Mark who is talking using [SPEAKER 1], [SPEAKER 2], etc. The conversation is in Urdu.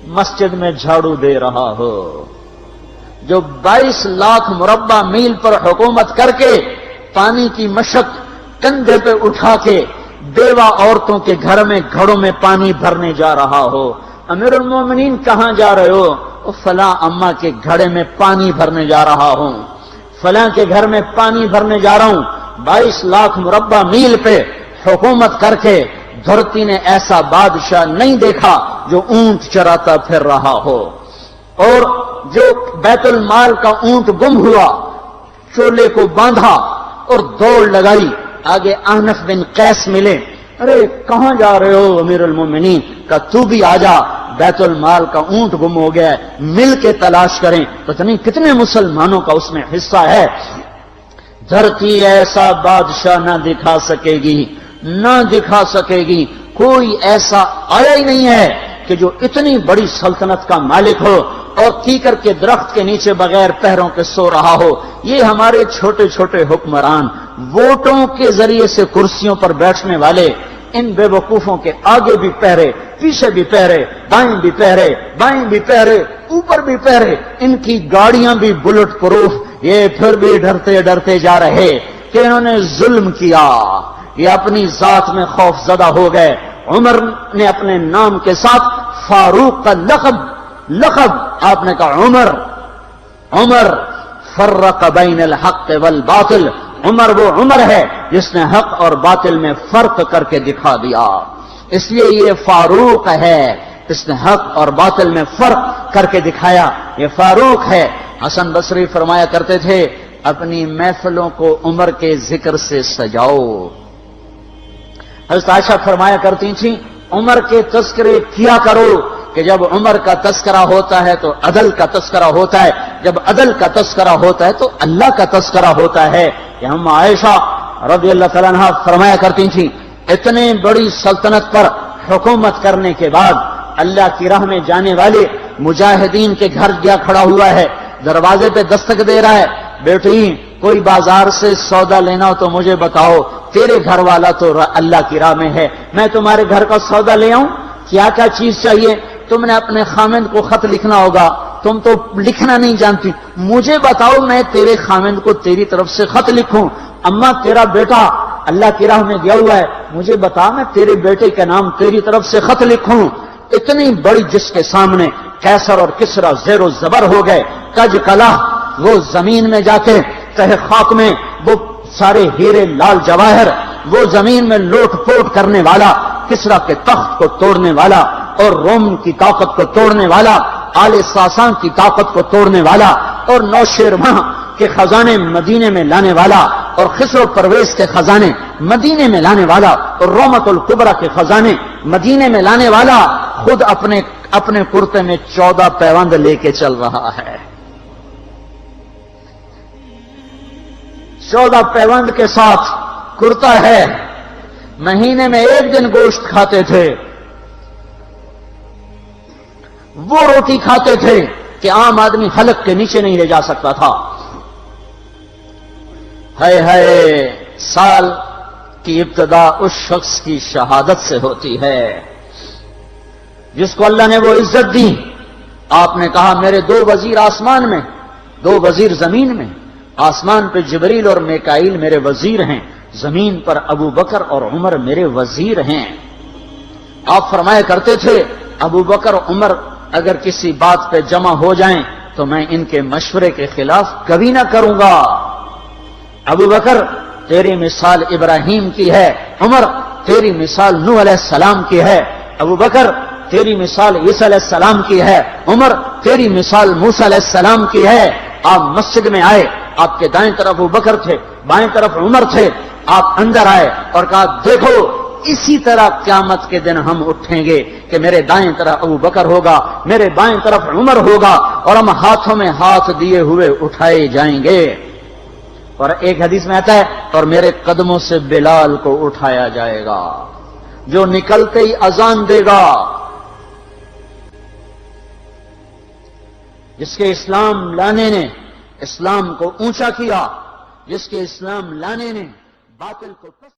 [SPEAKER 1] مسجد میں جھاڑو دے رہا ہو، جو 22 لاکھ مربع میل پر حکومت کر کے پانی کی مشق کندھے پہ اٹھا کے بیوہ عورتوں کے گھر میں گھڑوں میں پانی بھرنے جا رہا ہو، امیر المومنین کہاں جا رہے ہو؟ فلاں اماں کے گھڑے میں پانی بھرنے جا رہا ہوں، فلاں کے گھر میں پانی بھرنے جا رہا ہوں۔ 22 لاکھ مربع میل پہ حکومت کر کے دھرتی نے ایسا بادشاہ نہیں دیکھا جو اونٹ چراتا پھر رہا ہو، اور جو بیت المال کا اونٹ گم ہوا چولے کو باندھا اور دوڑ لگائی، آگے احنف بن قیس ملے، ارے کہاں جا رہے ہو امیر المومنین؟ کہ تو بھی آجا، بیت المال کا اونٹ گم ہو گیا ہے، مل کے تلاش کریں۔ پتہ نہیں کتنے مسلمانوں کا اس میں حصہ ہے۔ دھرتی ایسا بادشاہ نہ دکھا سکے گی، نہ دکھا سکے گی، کوئی ایسا آیا ہی نہیں ہے کہ جو اتنی بڑی سلطنت کا مالک ہو اور کیکر کے درخت کے نیچے بغیر پیروں کے سو رہا ہو۔ یہ ہمارے چھوٹے چھوٹے حکمران، ووٹوں کے ذریعے سے کرسیوں پر بیٹھنے والے، ان بے وقوفوں کے آگے بھی پہرے، پیچھے بھی پہرے، دائیں بھی پہرے، بائیں بھی پہرے، اوپر بھی پہرے، ان کی گاڑیاں بھی بلٹ پروف، یہ پھر بھی ڈرتے ڈرتے جا رہے کہ انہوں نے ظلم کیا، یہ اپنی ذات میں خوف زدہ ہو گئے۔ عمر نے اپنے نام کے ساتھ فاروق کا لقب آپ نے کہا عمر فرق بین الحق والباطل، عمر وہ عمر ہے جس نے حق اور باطل میں فرق کر کے دکھا دیا، اس لیے یہ فاروق ہے، اس نے حق اور باطل میں فرق کر کے دکھایا، یہ فاروق ہے۔ حسن بصری فرمایا کرتے تھے اپنی محفلوں کو عمر کے ذکر سے سجاؤ۔ حضرت عائشہ فرمایا کرتی تھیں عمر کے تذکرے کیا کرو، کہ جب عمر کا تذکرہ ہوتا ہے تو عدل کا تذکرہ ہوتا ہے، جب عدل کا تذکرہ ہوتا ہے تو اللہ کا تذکرہ ہوتا ہے۔ کہ ہم عائشہ رضی اللہ تعالیٰ عنہا فرمایا کرتی تھیں اتنے بڑی سلطنت پر حکومت کرنے کے بعد اللہ کی راہ میں جانے والے مجاہدین کے گھر گیا کھڑا ہوا ہے، دروازے پہ دستک دے رہا ہے، بیٹی کوئی بازار سے سودا لینا ہو تو مجھے بتاؤ، تیرے گھر والا تو اللہ کی راہ میں ہے، میں تمہارے گھر کا سودا لے آؤں، کیا کیا چیز چاہیے؟ تم نے اپنے خامند کو خط لکھنا ہوگا، تم تو لکھنا نہیں جانتی، مجھے بتاؤ میں تیرے خامند کو تیری طرف سے خط لکھوں۔ اما تیرا بیٹا اللہ کی راہ میں گیا ہوا ہے، مجھے بتا میں تیرے بیٹے کے نام تیری طرف سے خط لکھوں۔ اتنی بڑی جس کے سامنے قیصر اور کسرا زیر و زبر ہو گئے، کج کلا، وہ زمین میں جا کے تہ خاک میں وہ سارے ہیرے لال جواہر، وہ زمین میں لوٹ پوٹ کرنے والا، کسرا کے تخت کو توڑنے والا اور روم کی طاقت کو توڑنے والا، آل ساسان کی طاقت کو توڑنے والا اور نوشیروان کے خزانے مدینے میں لانے والا اور خسرو پرویز کے خزانے مدینے میں لانے والا اور رومت الکبرا کے خزانے مدینے میں لانے والا خود اپنے کرتے میں 14 پیوند لے کے چل رہا ہے، 14 پیوند کے ساتھ کرتا ہے، مہینے میں 1 دن گوشت کھاتے تھے، وہ روٹی کھاتے تھے کہ عام آدمی حلق کے نیچے نہیں لے جا سکتا تھا۔ ہے سال کی ابتدا اس شخص کی شہادت سے ہوتی ہے جس کو اللہ نے وہ عزت دی۔ آپ نے کہا میرے 2 وزیر آسمان میں، 2 وزیر زمین میں، آسمان پہ جبریل اور میکائیل میرے وزیر ہیں، زمین پر ابو بکر اور عمر میرے وزیر ہیں۔ آپ فرمایا کرتے تھے ابو بکر عمر اگر کسی بات پہ جمع ہو جائیں تو میں ان کے مشورے کے خلاف کبھی نہ کروں گا۔ ابو بکر تیری مثال ابراہیم کی ہے، عمر تیری مثال نوح علیہ السلام کی ہے، ابو بکر تیری مثال عیسیٰ علیہ السلام کی ہے، عمر تیری مثال موسیٰ علیہ السلام کی ہے۔ آپ مسجد میں آئے، آپ کے دائیں طرف ابو بکر تھے، بائیں طرف عمر تھے، آپ اندر آئے اور کہا دیکھو اسی طرح قیامت کے دن ہم اٹھیں گے کہ میرے دائیں طرف ابو بکر ہوگا، میرے بائیں طرف عمر ہوگا اور ہم ہاتھوں میں ہاتھ دیے ہوئے اٹھائے جائیں گے۔ اور ایک حدیث میں آتا ہے اور میرے قدموں سے بلال کو اٹھایا جائے گا جو نکلتے ہی اذان دے گا۔ جس کے اسلام لانے نے اسلام کو اونچا کیا، جس کے اسلام لانے نے باطل کو